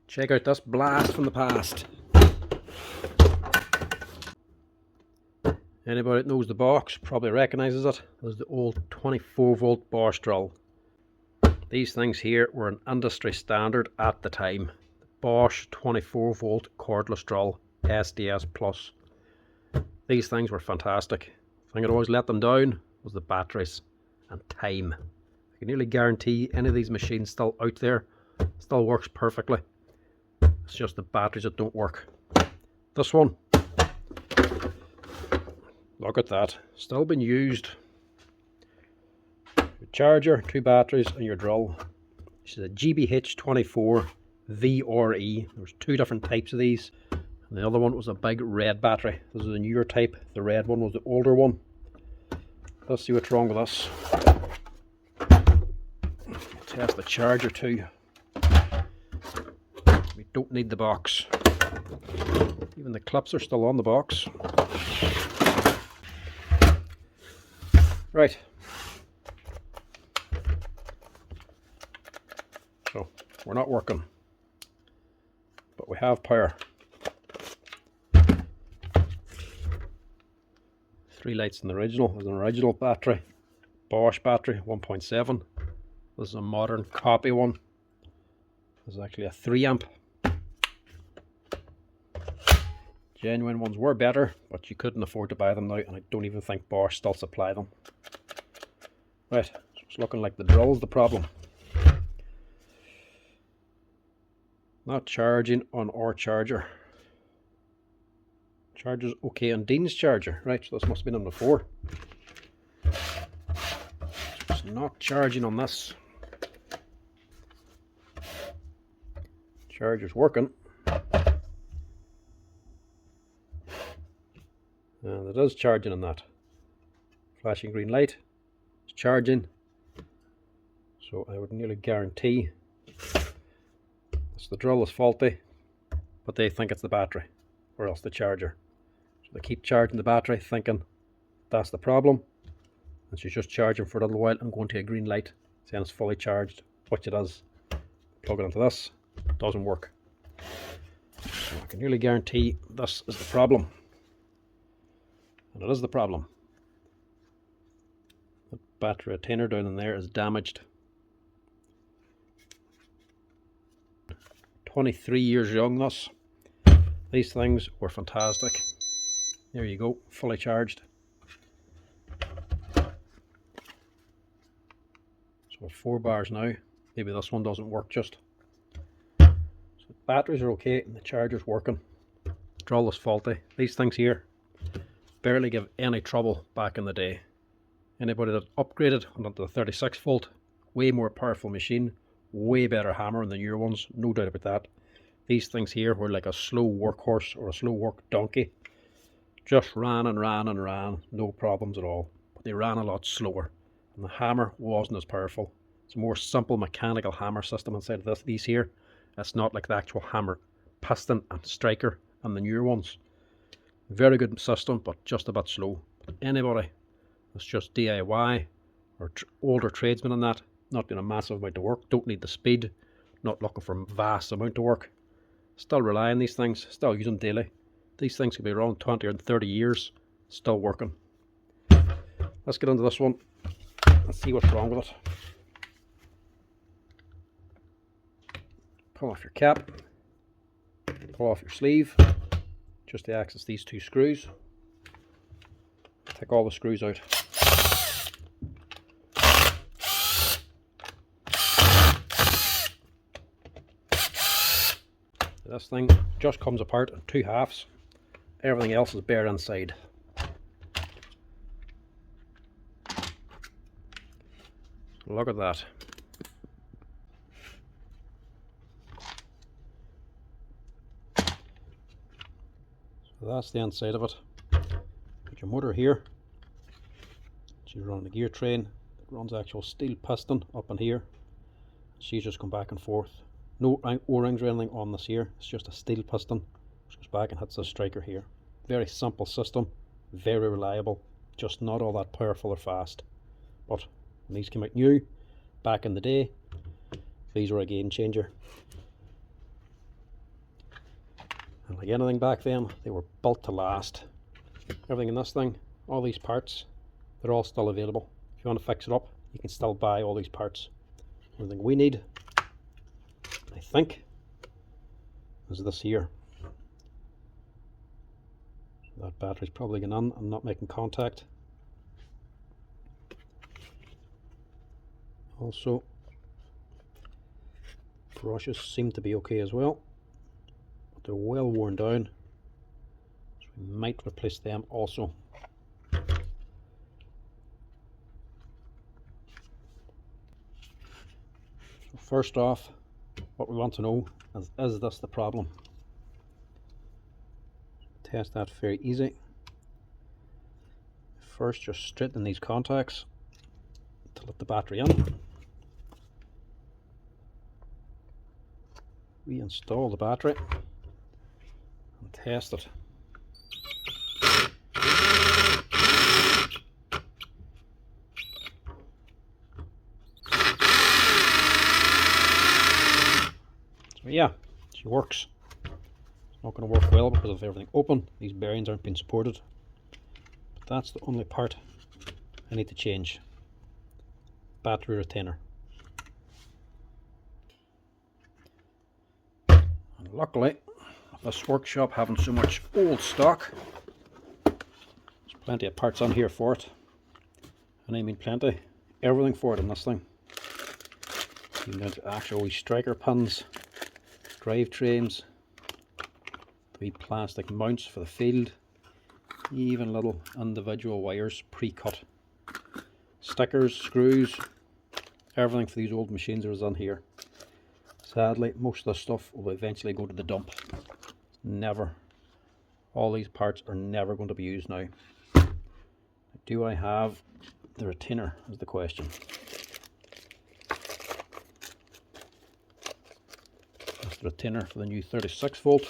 Check out this blast from the past. Anybody that knows the box probably recognises it. This is the old 24 volt Bosch drill. These things here were an industry standard at the time. The Bosch 24 volt cordless drill SDS Plus. These things were fantastic. The thing that always let them down was the batteries and time. I can nearly guarantee any of these machines still out there still works perfectly. It's just the batteries that don't work. This one, look at that, still being used. Your charger, 2 batteries and your drill. This is a GBH24VRE. There's 2 different types of these. And the other one was a big red battery. This is a newer type. The red one was the older one. Let's see what's wrong with this. Test the charger too. We don't need the box. Even the clips are still on the box. Right. So, we're not working. But we have power. 3 lights in the original. There's an original battery. Bosch battery, 1.7. This is a modern copy one. This is actually a 3 amp. Genuine ones were better, but you couldn't afford to buy them now, and I don't even think Bosch still supply them. Right, so it's looking like the drill's the problem. Not charging on our charger. Charger's okay on Dean's charger. Right, so this must have been on before. It's not charging on this. Charger's working. And it is charging on that. Flashing green light. It's charging. So I would nearly guarantee the drill is faulty, but they think it's the battery or else the charger. So they keep charging the battery thinking that's the problem, and she's just charging for a little while and going to a green light saying it's fully charged, which it is. Plug it into this, doesn't work. So I can nearly guarantee this is the problem, and it is the problem. The battery retainer down in there is damaged. 23 years young this. These things were fantastic. There you go, fully charged. So 4 bars now. Maybe this one doesn't work just. So the batteries are okay and the charger's working. The drill is faulty. These things here barely give any trouble back in the day. Anybody that upgraded onto the 36 volt, way more powerful machine, way better hammer than the newer ones, no doubt about that. These things here were like a slow workhorse or a slow work donkey. Just ran and ran and ran, no problems at all. But they ran a lot slower, and the hammer wasn't as powerful. It's a more simple mechanical hammer system inside of these here. It's not like the actual hammer, piston and striker and the newer ones. Very good system, but just a bit slow. But anybody that's just DIY or older tradesmen and that, not doing a massive amount of work, don't need the speed, not looking for a vast amount of work, still rely on these things, still use them daily. These things could be around 20 or 30 years, still working. Let's get into this one and see what's wrong with it. Pull off your cap, pull off your sleeve, just to access these 2 screws. Take all the screws out. This thing just comes apart in 2 halves. Everything else is bare inside. Look at that. So that's the inside of it. Put your motor here. She's running a gear train. It runs actual steel piston up in here. She's just going back and forth. No O-rings or anything on this here. It's just a steel piston which goes back and hits the striker here. Very simple system, very reliable, just not all that powerful or fast. But when these came out new, back in the day, these were a game changer. And like anything back then, they were built to last. Everything in this thing, all these parts, they're all still available. If you want to fix it up, you can still buy all these parts. The only thing we need, I think, is this here. So that battery's probably going on and not making contact. Also, brushes seem to be okay as well, but they're well worn down, so we might replace them also. So first off, what we want to know is this the problem? Test that very easy. First, just straighten these contacts to let the battery in. Reinstall the battery and test it. So yeah, she works. It's not going to work well because of everything open. These bearings aren't being supported. But that's the only part I need to change. Battery retainer. And luckily, this workshop having so much old stock, there's plenty of parts on here for it. And I mean plenty. Everything for it in this thing. Even down to actual wee striker pins, drivetrains, the wee plastic mounts for the field, even little individual wires pre-cut. Stickers, screws, everything for these old machines is on here. Sadly, most of the stuff will eventually go to the dump. Never. All these parts are never going to be used now. Do I have the retainer is the question. That's the retainer for the new 36 volt.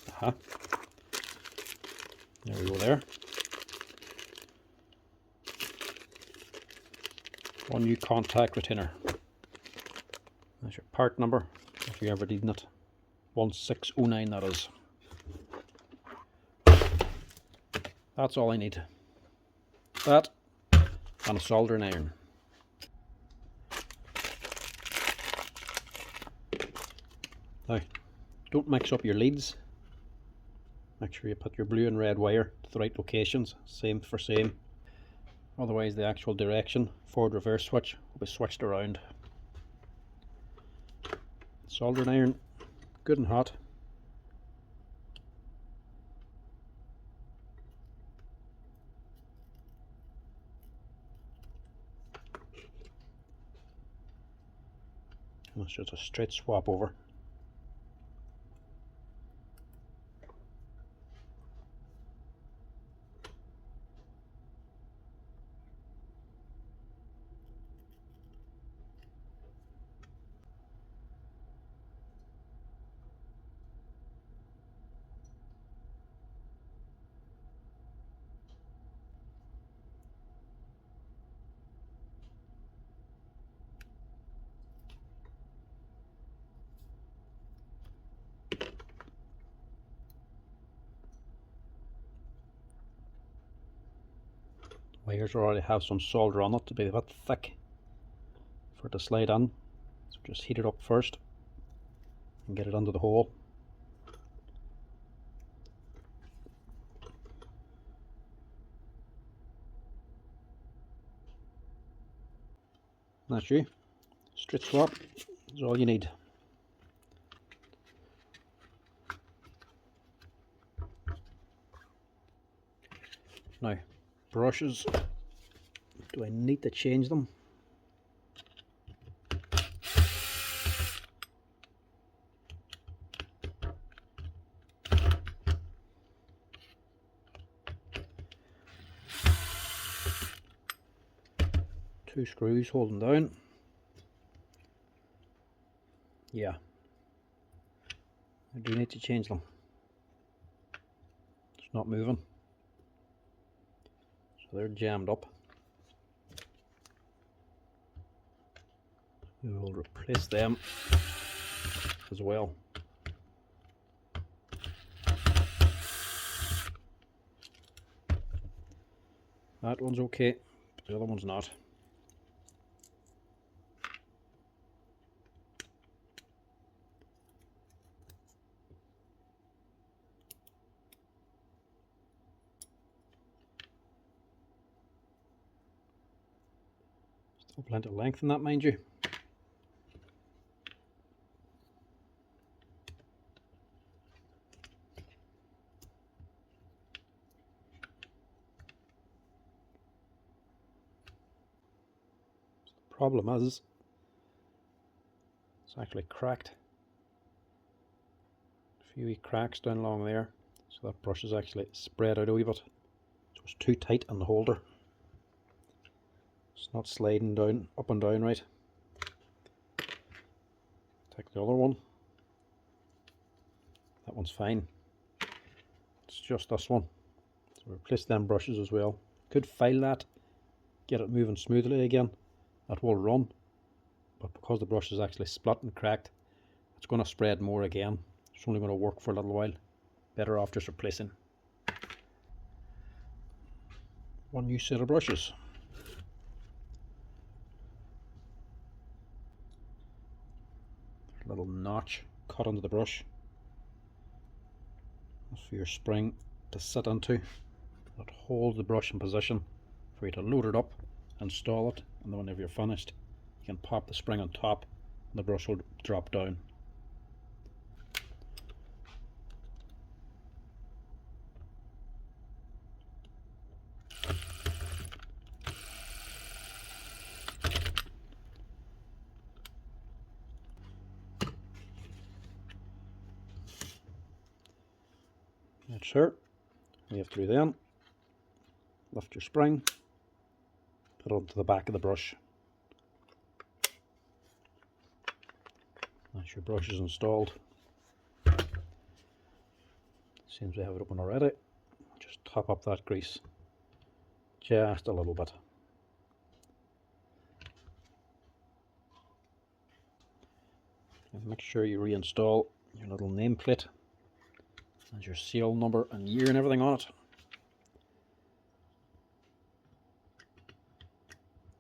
Aha. There we go there. One new contact retainer. That's your part number, if you're ever needing it. 1609 that is. That's all I need. That and a soldering iron. Now, don't mix up your leads. Make sure you put your blue and red wire to the right locations, same for same. Otherwise the actual direction, forward reverse switch, will be switched around. Soldering iron, good and hot. And it's just a straight swap over. Wires already have some solder on it to be a bit thick for it to slide on, so just heat it up first and get it under the hole. That's you. Straight swap is all you need. Now, brushes, do I need to change them? Two screws holding down. Yeah, I do need to change them. It's not moving. So they're jammed up. We will replace them as well. That one's okay, but the other one's not. Still plenty of length in that, mind you. Problem is, it's actually cracked. A few wee cracks down along there, so that brush is actually spread out a wee bit. So it's too tight on the holder. It's not sliding down, up and down right. Take the other one. That one's fine. It's just this one. So replace them brushes as well. Could file that, get it moving smoothly again. That will run, but because the brush is actually split and cracked, it's going to spread more again. It's only going to work for a little while. Better off just replacing. One new set of brushes. A little notch cut into the brush. That's for your spring to sit into. That holds the brush in position for you to load it up, install it, and then whenever you're finished, you can pop the spring on top and the brush will drop down. That's sure. All you have to do then, lift your spring, put it onto the back of the brush. Once your brush is installed, seems we have it open already, just top up that grease just a little bit. And make sure you reinstall your little nameplate. There's your serial number and year and everything on it.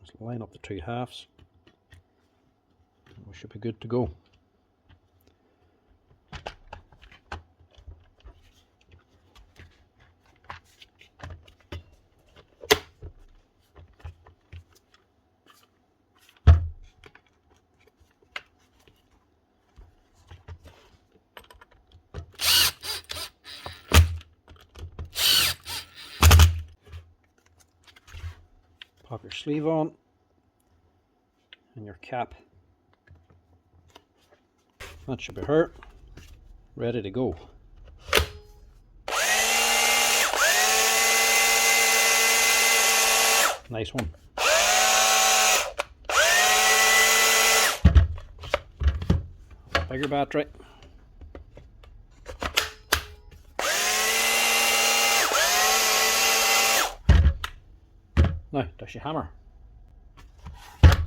Just line up the two halves. We should be good to go. Pop your sleeve on and your cap. That should be her, ready to go. Nice one. Bigger battery. Now, does she hammer?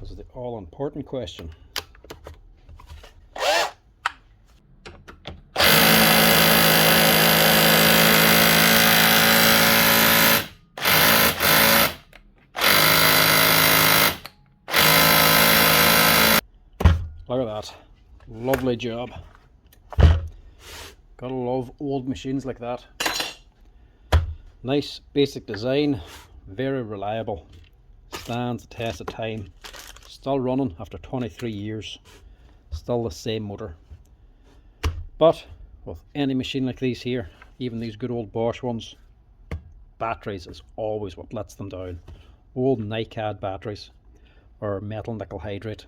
This is the all-important question. Look at that. Lovely job. Gotta love old machines like that. Nice basic design. Very reliable, stands the test of time, still running after 23 years, still the same motor. But with any machine like these here, even these good old Bosch ones, batteries is always what lets them down. Old NiCad batteries or metal nickel hydrate,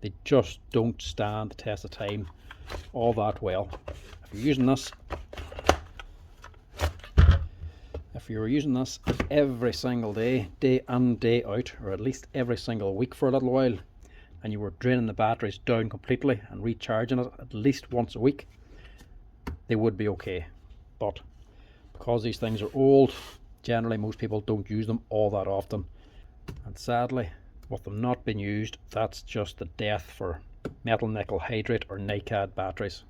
they just don't stand the test of time all that well. If you're using this, every single day, day in, day out, or at least every single week for a little while, and you were draining the batteries down completely and recharging it at least once a week, they would be okay. But because these things are old, generally most people don't use them all that often, and sadly with them not being used, that's just the death for metal nickel hydrate or NiCad batteries.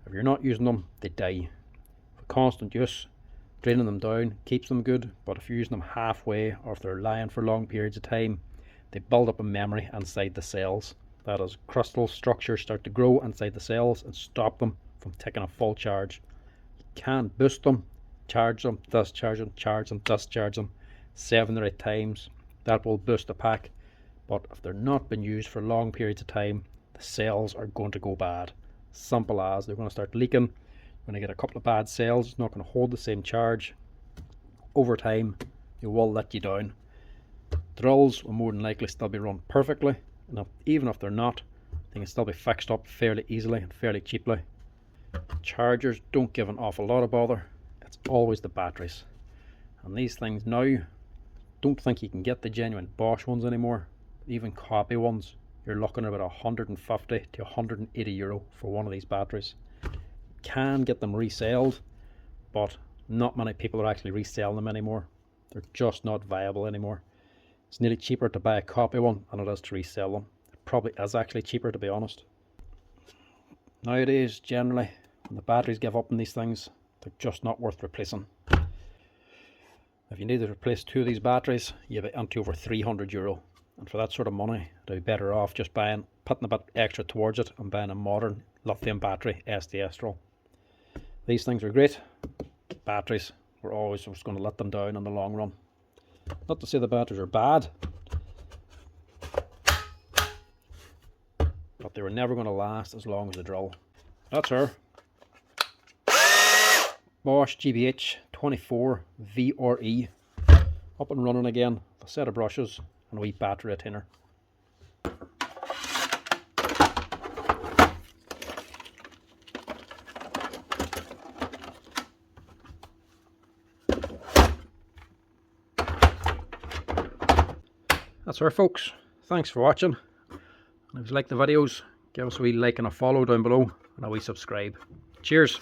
If you're not using them, they die. For constant use, draining them down keeps them good, but if you're using them halfway or if they're lying for long periods of time, they build up a memory inside the cells. That is, crystal structures start to grow inside the cells and stop them from taking a full charge. You can boost them, charge them, discharge them, charge them, discharge them 7 or 8 times. That will boost the pack, but if they're not being used for long periods of time, the cells are going to go bad. Simple as, they're going to start leaking. When I get a couple of bad cells, it's not going to hold the same charge. Over time, it will let you down. Drills will more than likely still be run perfectly, and even if they're not, they can still be fixed up fairly easily and fairly cheaply. Chargers don't give an awful lot of bother. It's always the batteries. And these things now, don't think you can get the genuine Bosch ones anymore. Even copy ones, you're looking at about 150 to 180 euro for one of these batteries. You can get them resold, but not many people are actually reselling them anymore. They're just not viable anymore. It's nearly cheaper to buy a copy one than it is to resell them. It probably is actually cheaper, to be honest. Nowadays, generally, when the batteries give up on these things, they're just not worth replacing. If you need to replace 2 of these batteries, you'll be into over 300 euro. And for that sort of money, you'd be better off just putting a bit extra towards it and buying a modern lithium battery SDS drill. These things are great. Batteries, we're always just going to let them down in the long run. Not to say the batteries are bad, but they were never going to last as long as the drill. That's her Bosch GBH24VRE up and running again, with a set of brushes and a wee battery retainer. That's her, folks. Thanks for watching. And if you like the videos, give us a wee like and a follow down below, and a wee subscribe. Cheers.